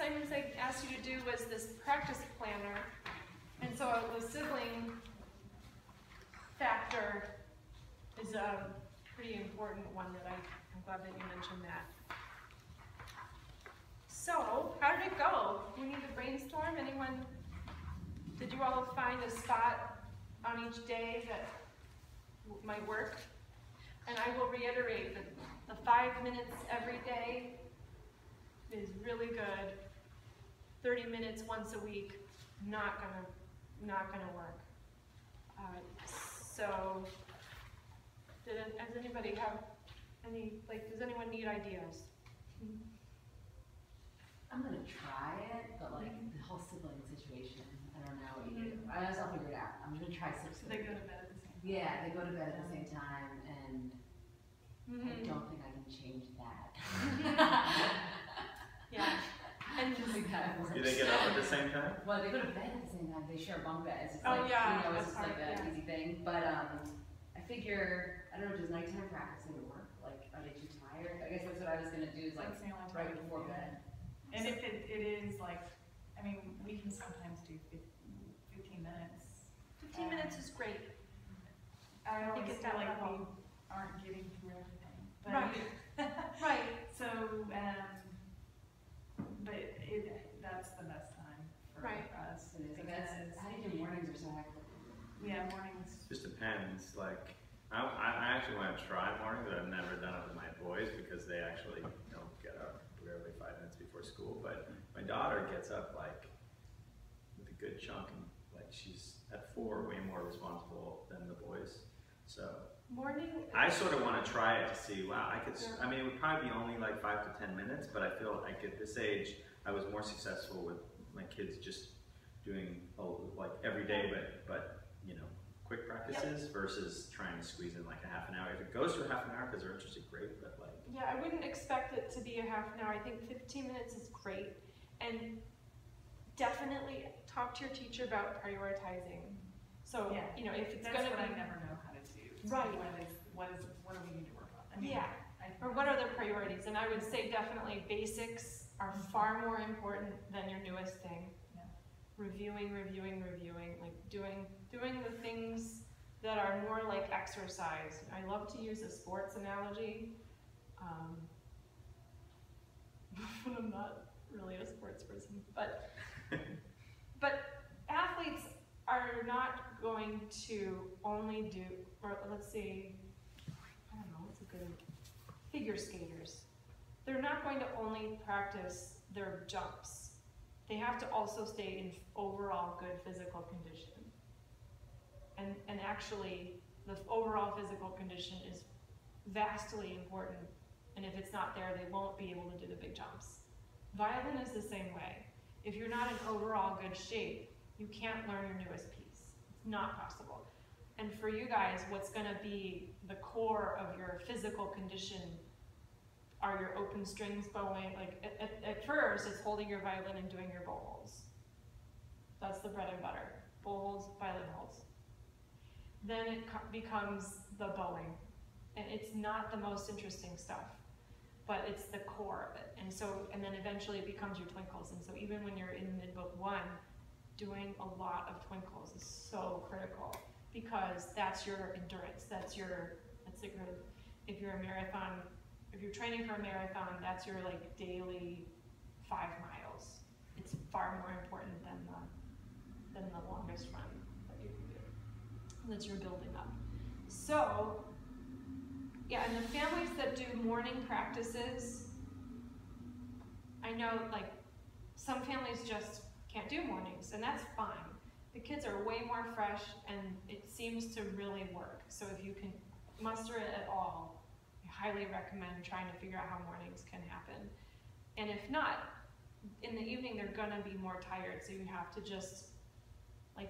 assignments I asked you to do was this practice planner. And so the sibling factor is a pretty important one that I'm glad that you mentioned that. So, how did it go? We need to brainstorm. Anyone, did you all find a spot on each day that might work? And I will reiterate that the 5 minutes every day is really good. 30 minutes once a week, not gonna work. So, does anybody have any, does anyone need ideas? I'm gonna try it, but the whole sibling situation, I don't know what you do. I guess I'll figure it out. I'm gonna try 6 So they go to bed at the same time. Yeah, they go to bed at the same time, and I don't think I can change that. Yeah. And I don't think that works. Do they get up at the same time? Well, they go to bed at the same time. They share bunk beds. It's Oh, like, yeah, it's just like that's an hard, easy thing. But I figure, I don't know, does nighttime practicing work? Like, are they too tired? I guess that's what I was gonna do, is That's the only time right we can before do bed. And if it is like, I mean, we can sometimes do 15 minutes. 15 minutes is great. I always it's feel that like we level. aren't getting through everything. But, Right. So, but that's the best time for Right. us. So that's, Because, how do you do mornings or so hectic? yeah, mornings. Just depends. Like, I actually want to try mornings, but I've never done it with my boys because they actually don't get up rarely 5 minutes before school. But my daughter gets up with a good chunk, and she's at 4 way more responsible than the boys. So Morning. I sort of want to try it to see. Wow, I mean, it would probably be only like 5 to 10 minutes, but I feel like at this age, I was more successful with my kids just doing every day, but quick practices versus trying to squeeze in like a half an hour. If it goes to a half an hour because they're interested, great, but Yeah, I wouldn't expect it to be a half an hour. I think 15 minutes is great. And definitely talk to your teacher about prioritizing. So, Yeah. If it's That's going to what be... I never know how to do. Right. What do we need to work on? I mean, Yeah. Or what are their priorities? And I would say definitely basics are far more important than your newest thing. Yeah. Reviewing, doing the things that are more like exercise. I love to use a sports analogy. But I'm not really a sports person. But athletes are not going to only do, or let's say, I don't know, what's a good, figure skaters. They're not going to only practice their jumps. They have to also stay in overall good physical condition. And actually, the overall physical condition is vastly important. And if it's not there, they won't be able to do the big jumps. Violin is the same way. If you're not in overall good shape, you can't learn your newest piece. It's not possible. And for you guys, what's going to be the core of your physical condition are your open strings bowing. At first, it's holding your violin and doing your bow holds. That's the bread and butter. Bow holds, violin holds. Then it becomes the bowing. And it's not the most interesting stuff, but it's the core of it. And then eventually it becomes your twinkles. And so even when you're in mid-book 1, doing a lot of twinkles is so critical because that's your endurance. If you're a marathon, if you're training for a marathon, that's your daily 5 miles. It's far more important than the longest run that you can do, that you're building up. So, yeah, and the families that do morning practices, I know some families just can't do mornings, and that's fine. The kids are way more fresh, and it seems to really work. So if you can muster it at all, I highly recommend trying to figure out how mornings can happen. And if not, in the evening they're gonna be more tired, so you have to just,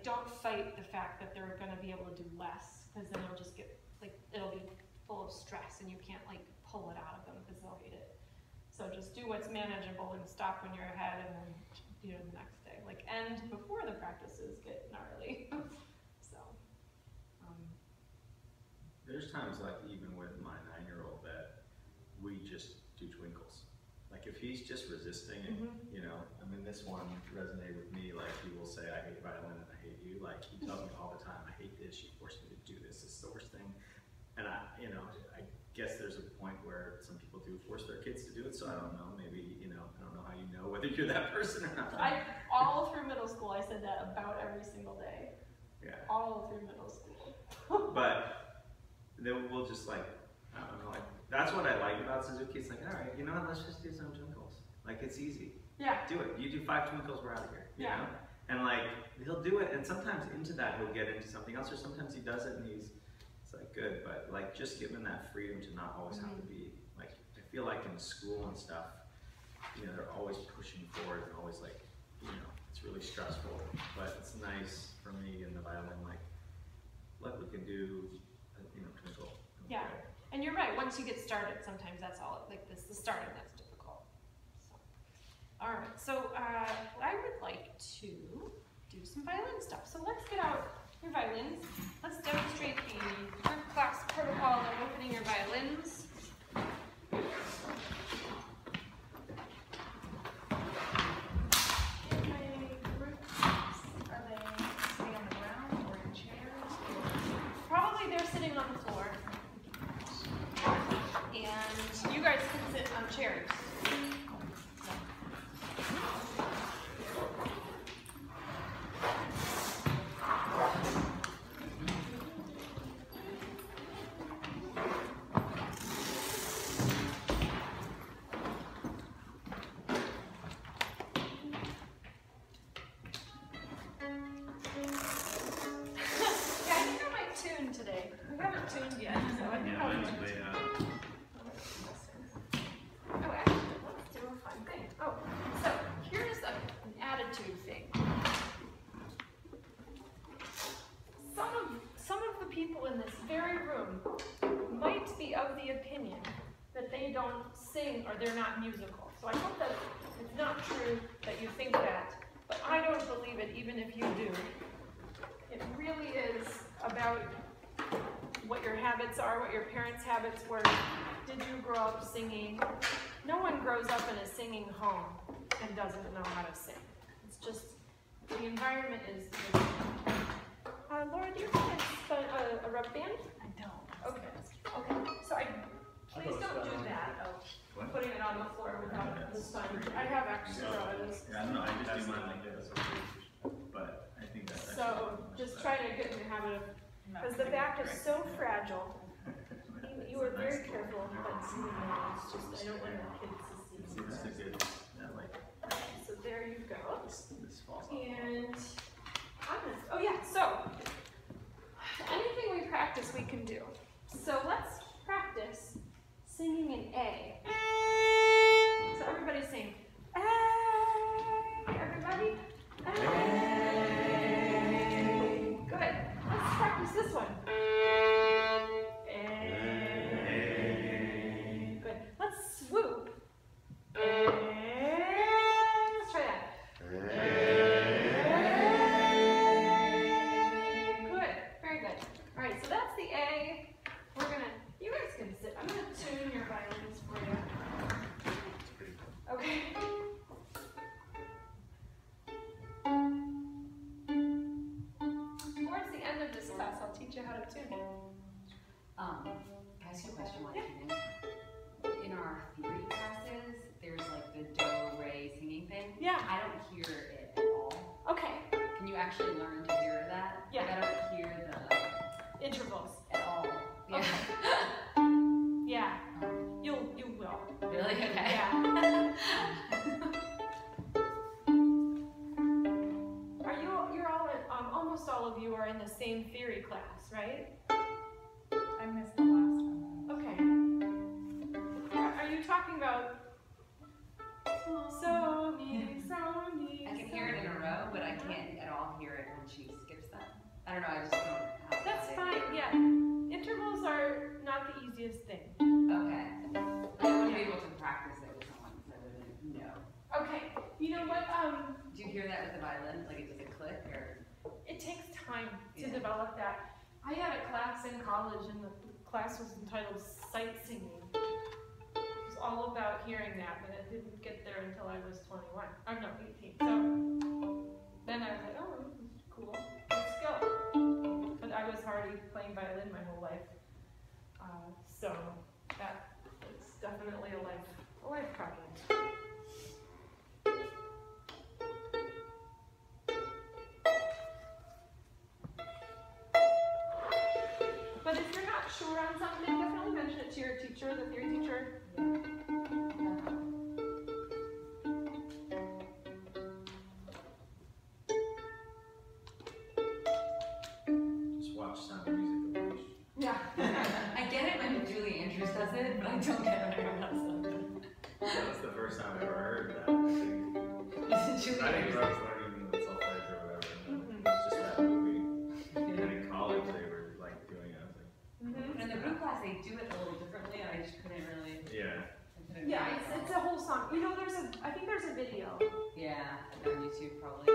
don't fight the fact that they're gonna be able to do less, because then it'll just get, it'll be full of stress, and you can't, pull it out of them, because they'll hate it. So just do what's manageable and stop when you're ahead, and then do it the next day. End before the practices get gnarly. So. There's times even with my 9-year-old that we just do twinkles. If piece, just resisting it, you know. I mean, this one resonated with me. Like, he will say, "I hate violin and I hate you." Like, he tells me all the time, "I hate this. You forced me to do this. It's the worst thing." And I guess there's a point where some people do force their kids to do it. So I don't know. Maybe, you know, I don't know how you know whether you're that person or not. All through middle school, I said that about every single day. Yeah. All through middle school. But then we'll just like, I don't know, like, that's what I like about Suzuki. It's like, all right, you know what, let's just do some twinkles. Like, it's easy. Yeah. Do it. You do 5 twinkles, we're out of here. You Yeah. know? And like, he'll do it, and sometimes into that he'll get into something else, or sometimes he does it and it's like good, but like just give him that freedom to not always have to be like, I feel like in school and stuff, you know, they're always pushing forward and always like, you know, it's really stressful, but it's nice for me in the violin, like, look, we can do, you know, twinkle. Yeah. And you're right, once you get started, sometimes that's all, like this, the starting that's difficult. So, all right, so I would like to do some violin stuff. So let's get out your violins. Let's demonstrate the group class protocol of opening your violins. In my group class, are they sitting on the ground or in chairs? Probably they're sitting on the floor. And you guys can sit on chairs. Today. We haven't tuned yet, so I think I'll mine's way up. Oh, actually, let's do a fun thing. Oh, so here's an attitude thing. Some of the people in this very room might be of the opinion that they don't sing or they're not musical. So I hope that it's not true that you think that, but I don't believe it even if you do. It really is about what your habits are, what your parents' habits were. Did you grow up singing? No one grows up in a singing home and doesn't know how to sing. It's just, the environment is Laura, do you have a rubber band? I don't. Okay. Okay. So please don't do that. What? Putting it on the floor without the sponge. I have extra. Yeah, no, I just do mine like this. But I think that's So just try to get in the habit of, because the back is so fragile. You were very careful about seeing that. It's just, I don't want the kids to see. It's a good, like, So there you go. this falls off. And oh yeah, so anything we practice we can do. So let's practice singing an A. So everybody sing A. Everybody A. Good. Let's practice this one. A. Good. Let's swoop. A. Let's try that. Good. Very good. All right. So that's the A. You guys can sit. I'm gonna tune your violins for you. Okay. Towards the end of this class, I'll teach you how to tune it. Can I ask you a question while you're tuning? In our theory classes, there's like the do, re singing thing. Yeah. I don't hear it at all. Okay. Can you actually learn to hear that? Yeah. Like, I don't hear the Intervals. at all. Yeah. Okay. Yeah. You will. Really? Okay. Yeah. You're all almost all of you are in the same theory class, right? I missed the last one. Okay. Are you talking about so me, so me? I can hear it in a row, but I can't at all hear it when she skips that. I don't know, I just don't have That's it. fine, yeah. Intervals are not the easiest thing. Okay. I want to be able to practice it with someone because I wouldn't know. Okay, you know what, Do you hear that with the violin? Like, does it click or? it takes time to Yeah. develop that. I had a class in college and the class was entitled Sight Singing. It was all about hearing that, but it didn't get there until I was 21. Or no, 18. So then I was like, oh, this is cool. Let's go. But I was already playing violin my whole life. So that is definitely a life project. But if you're not sure on something, definitely mention it to your teacher, the theory teacher. Just watch Sound of Music a bunch. Yeah. I get it when Julie Andrews does it, but I don't get it when everyone else does it. That was the first time I ever heard that. I think. Julie I didn't Andrews. grow up learning the solfege or whatever. And then it was just that movie. And in college they were like doing it. I was like, Mm-hmm. In the group class, they do it a little differently, and I just couldn't really. yeah. Yeah, it's a whole song. You know, I think there's a video. Yeah, on YouTube probably.